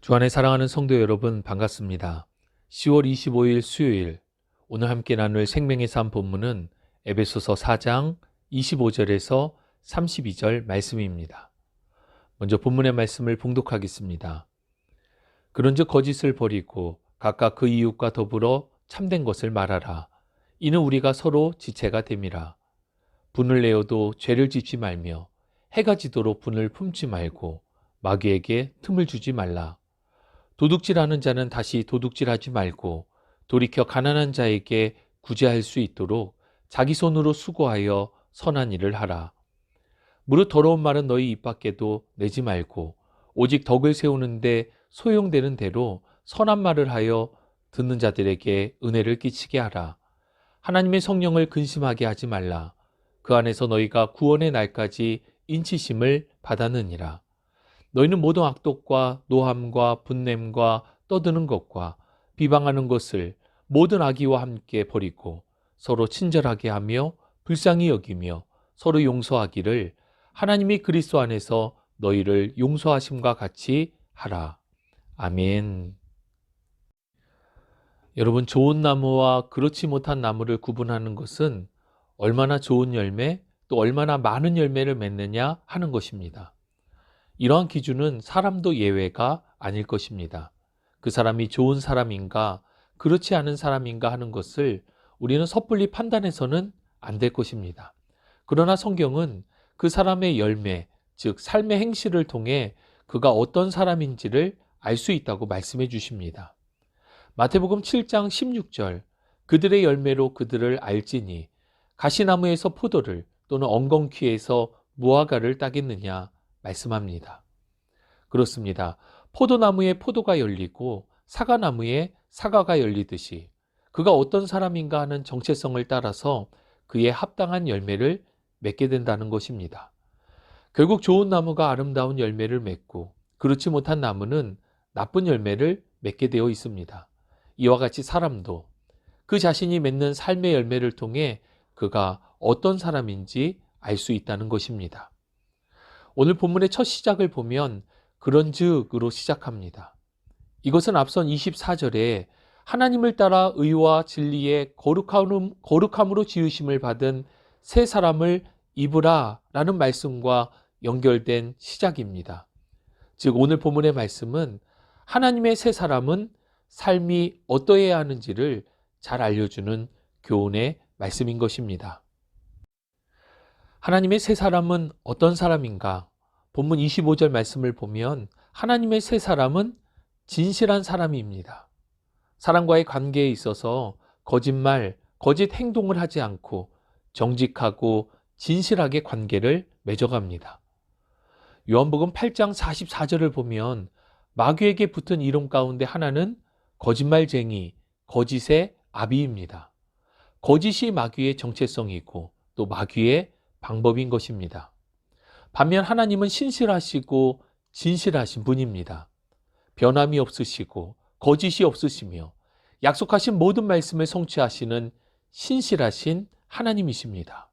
주 안에 사랑하는 성도 여러분, 반갑습니다. 10월 25일 수요일, 오늘 함께 나눌 생명의 삶 본문은 에베소서 4장 25절에서 32절 말씀입니다. 먼저 본문의 말씀을 봉독하겠습니다. 그런즉 거짓을 버리고 각각 그 이웃과 더불어 참된 것을 말하라. 이는 우리가 서로 지체가 됨이라. 분을 내어도 죄를 짓지 말며 해가 지도록 분을 품지 말고 마귀에게 틈을 주지 말라. 도둑질하는 자는 다시 도둑질하지 말고 돌이켜 가난한 자에게 구제할 수 있도록 자기 손으로 수고하여 선한 일을 하라. 무릇 더러운 말은 너희 입 밖에도 내지 말고 오직 덕을 세우는데 소용되는 대로 선한 말을 하여 듣는 자들에게 은혜를 끼치게 하라. 하나님의 성령을 근심하게 하지 말라. 그 안에서 너희가 구원의 날까지 인치심을 받았느니라. 너희는 모든 악독과 노함과 분냄과 떠드는 것과 비방하는 것을 모든 악의와 함께 버리고 서로 친절하게 하며 불쌍히 여기며 서로 용서하기를 하나님이 그리스도 안에서 너희를 용서하심과 같이 하라. 아멘. 여러분, 좋은 나무와 그렇지 못한 나무를 구분하는 것은 얼마나 좋은 열매 또 얼마나 많은 열매를 맺느냐 하는 것입니다. 이러한 기준은 사람도 예외가 아닐 것입니다. 그 사람이 좋은 사람인가 그렇지 않은 사람인가 하는 것을 우리는 섣불리 판단해서는 안 될 것입니다. 그러나 성경은 그 사람의 열매, 즉 삶의 행실을 통해 그가 어떤 사람인지를 알 수 있다고 말씀해 주십니다. 마태복음 7장 16절, 그들의 열매로 그들을 알지니 가시나무에서 포도를 또는 엉겅퀴에서 무화과를 따겠느냐 말씀합니다. 그렇습니다. 포도나무에 포도가 열리고 사과나무에 사과가 열리듯이 그가 어떤 사람인가 하는 정체성을 따라서 그에 합당한 열매를 맺게 된다는 것입니다. 결국 좋은 나무가 아름다운 열매를 맺고 그렇지 못한 나무는 나쁜 열매를 맺게 되어 있습니다. 이와 같이 사람도 그 자신이 맺는 삶의 열매를 통해 그가 어떤 사람인지 알 수 있다는 것입니다. 오늘 본문의 첫 시작을 보면 그런즉으로 시작합니다. 이것은 앞선 24절에 하나님을 따라 의와 진리의 거룩함으로 지으심을 받은 새 사람을 입으라 라는 말씀과 연결된 시작입니다. 즉 오늘 본문의 말씀은 하나님의 새 사람은 삶이 어떠해야 하는지를 잘 알려주는 교훈의 말씀인 것입니다. 하나님의 새 사람은 어떤 사람인가? 본문 25절 말씀을 보면 하나님의 새 사람은 진실한 사람입니다. 사람과의 관계에 있어서 거짓말, 거짓 행동을 하지 않고 정직하고 진실하게 관계를 맺어갑니다. 요한복음 8장 44절을 보면 마귀에게 붙은 이름 가운데 하나는 거짓말쟁이, 거짓의 아비입니다. 거짓이 마귀의 정체성이고 또 마귀의 방법인 것입니다. 반면 하나님은 신실하시고 진실하신 분입니다. 변함이 없으시고 거짓이 없으시며 약속하신 모든 말씀을 성취하시는 신실하신 하나님이십니다.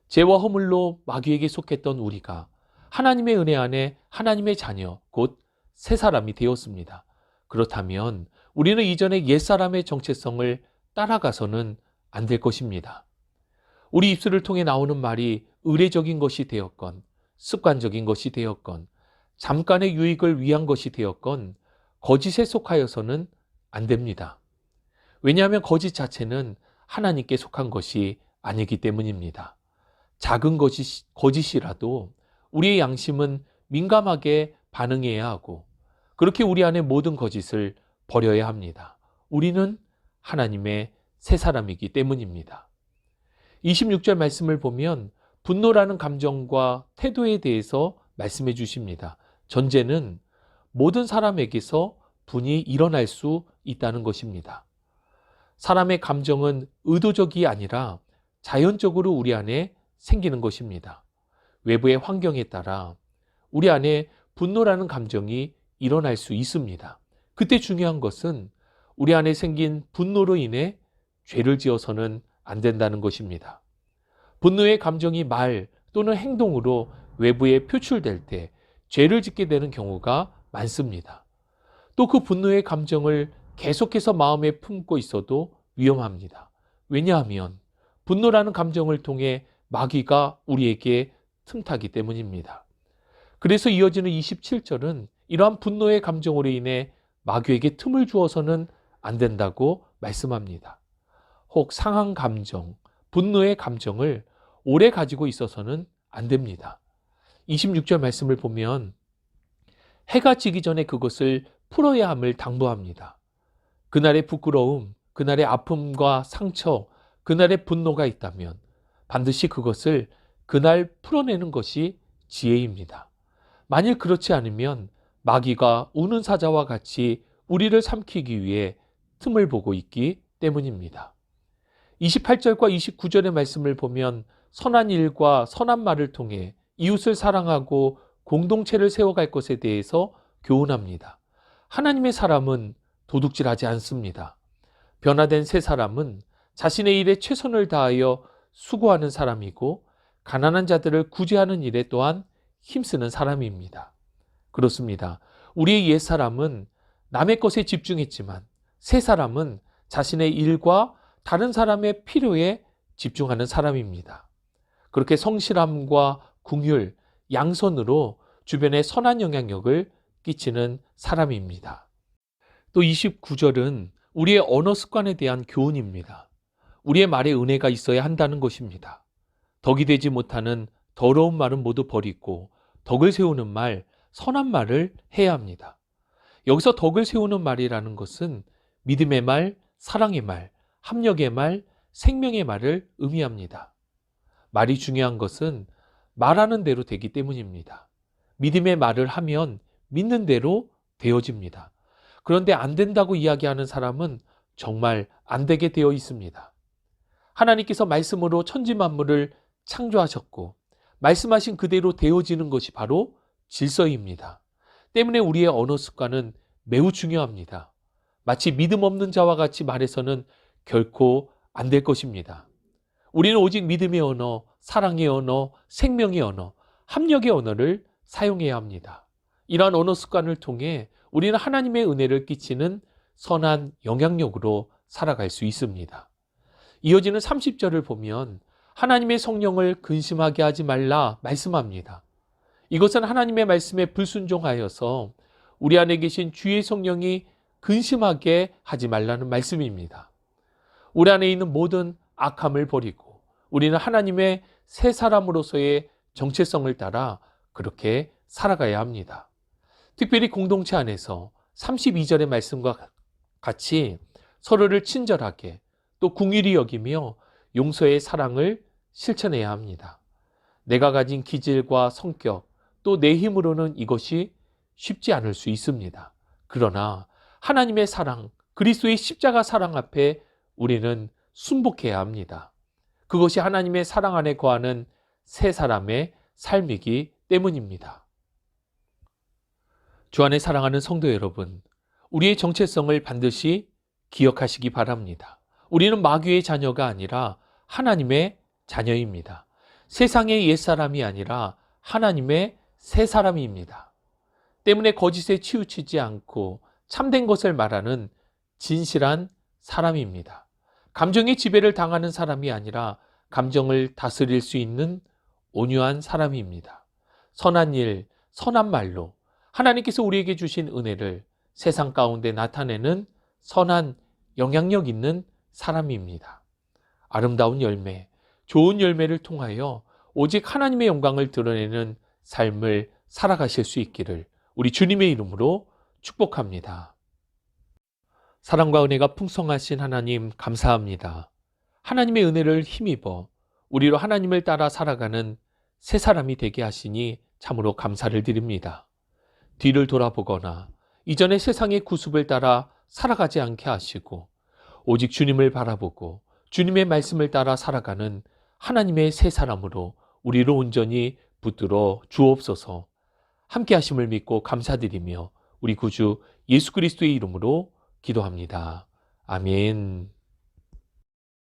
죄와 허물로 마귀에게 속했던 우리가 하나님의 은혜 안에 하나님의 자녀, 곧 새 사람이 되었습니다. 그렇다면 우리는 이전의 옛사람의 정체성을 따라가서는 안 될 것입니다. 우리 입술을 통해 나오는 말이 의례적인 것이 되었건 습관적인 것이 되었건 잠깐의 유익을 위한 것이 되었건 거짓에 속하여서는 안 됩니다. 왜냐하면 거짓 자체는 하나님께 속한 것이 아니기 때문입니다. 작은 거짓이라도 우리의 양심은 민감하게 반응해야 하고 그렇게 우리 안에 모든 거짓을 버려야 합니다. 우리는 하나님의 새 사람이기 때문입니다. 26절 말씀을 보면 분노라는 감정과 태도에 대해서 말씀해 주십니다. 전제는 모든 사람에게서 분이 일어날 수 있다는 것입니다. 사람의 감정은 의도적이 아니라 자연적으로 우리 안에 생기는 것입니다. 외부의 환경에 따라 우리 안에 분노라는 감정이 일어날 수 있습니다. 그때 중요한 것은 우리 안에 생긴 분노로 인해 죄를 지어서는 안 된다는 것입니다. 분노의 감정이 말 또는 행동으로 외부에 표출될 때 죄를 짓게 되는 경우가 많습니다. 또 그 분노의 감정을 계속해서 마음에 품고 있어도 위험합니다. 왜냐하면 분노라는 감정을 통해 마귀가 우리에게 틈타기 때문입니다. 그래서 이어지는 27절은 이러한 분노의 감정으로 인해 마귀에게 틈을 주어서는 안 된다고 말씀합니다. 혹 상한 감정, 분노의 감정을 오래 가지고 있어서는 안 됩니다. 26절 말씀을 보면 해가 지기 전에 그것을 풀어야 함을 당부합니다. 그날의 부끄러움, 그날의 아픔과 상처, 그날의 분노가 있다면 반드시 그것을 그날 풀어내는 것이 지혜입니다. 만일 그렇지 않으면 마귀가 우는 사자와 같이 우리를 삼키기 위해 틈을 보고 있기 때문입니다. 28절과 29절의 말씀을 보면 선한 일과 선한 말을 통해 이웃을 사랑하고 공동체를 세워갈 것에 대해서 교훈합니다. 하나님의 사람은 도둑질하지 않습니다. 변화된 새 사람은 자신의 일에 최선을 다하여 수고하는 사람이고 가난한 자들을 구제하는 일에 또한 힘쓰는 사람입니다. 그렇습니다. 우리의 옛 사람은 남의 것에 집중했지만 새 사람은 자신의 일과 다른 사람의 필요에 집중하는 사람입니다. 그렇게 성실함과 긍휼, 양선으로 주변에 선한 영향력을 끼치는 사람입니다. 또 29절은 우리의 언어 습관에 대한 교훈입니다. 우리의 말에 은혜가 있어야 한다는 것입니다. 덕이 되지 못하는 더러운 말은 모두 버리고 덕을 세우는 말, 선한 말을 해야 합니다. 여기서 덕을 세우는 말이라는 것은 믿음의 말, 사랑의 말, 합력의 말, 생명의 말을 의미합니다. 말이 중요한 것은 말하는 대로 되기 때문입니다. 믿음의 말을 하면 믿는 대로 되어집니다. 그런데 안 된다고 이야기하는 사람은 정말 안 되게 되어 있습니다. 하나님께서 말씀으로 천지 만물을 창조하셨고 말씀하신 그대로 되어지는 것이 바로 질서입니다. 때문에 우리의 언어 습관은 매우 중요합니다. 마치 믿음 없는 자와 같이 말해서는 결코 안 될 것입니다. 우리는 오직 믿음의 언어, 사랑의 언어, 생명의 언어, 합력의 언어를 사용해야 합니다. 이러한 언어 습관을 통해 우리는 하나님의 은혜를 끼치는 선한 영향력으로 살아갈 수 있습니다. 이어지는 30절을 보면 하나님의 성령을 근심하게 하지 말라 말씀합니다. 이것은 하나님의 말씀에 불순종하여서 우리 안에 계신 주의 성령이 근심하게 하지 말라는 말씀입니다. 우리 안에 있는 모든 악함을 버리고 우리는 하나님의 새 사람으로서의 정체성을 따라 그렇게 살아가야 합니다. 특별히 공동체 안에서 32절의 말씀과 같이 서로를 친절하게 또 긍휼히 여기며 용서의 사랑을 실천해야 합니다. 내가 가진 기질과 성격 또 내 힘으로는 이것이 쉽지 않을 수 있습니다. 그러나 하나님의 사랑, 그리스도의 십자가 사랑 앞에 우리는 순복해야 합니다. 그것이 하나님의 사랑 안에 거하는 새 사람의 삶이기 때문입니다. 주 안에 사랑하는 성도 여러분, 우리의 정체성을 반드시 기억하시기 바랍니다. 우리는 마귀의 자녀가 아니라 하나님의 자녀입니다. 세상의 옛사람이 아니라 하나님의 새 사람입니다. 때문에 거짓에 치우치지 않고 참된 것을 말하는 진실한 사람입니다. 감정의 지배를 당하는 사람이 아니라 감정을 다스릴 수 있는 온유한 사람입니다. 선한 일, 선한 말로 하나님께서 우리에게 주신 은혜를 세상 가운데 나타내는 선한 영향력 있는 사람입니다. 아름다운 열매, 좋은 열매를 통하여 오직 하나님의 영광을 드러내는 삶을 살아가실 수 있기를 우리 주님의 이름으로 축복합니다. 사랑과 은혜가 풍성하신 하나님 감사합니다. 하나님의 은혜를 힘입어 우리로 하나님을 따라 살아가는 새 사람이 되게 하시니 참으로 감사를 드립니다. 뒤를 돌아보거나 이전의 세상의 구습을 따라 살아가지 않게 하시고 오직 주님을 바라보고 주님의 말씀을 따라 살아가는 하나님의 새 사람으로 우리를 온전히 붙들어 주옵소서. 함께 하심을 믿고 감사드리며 우리 구주 예수 그리스도의 이름으로 기도합니다. 아멘.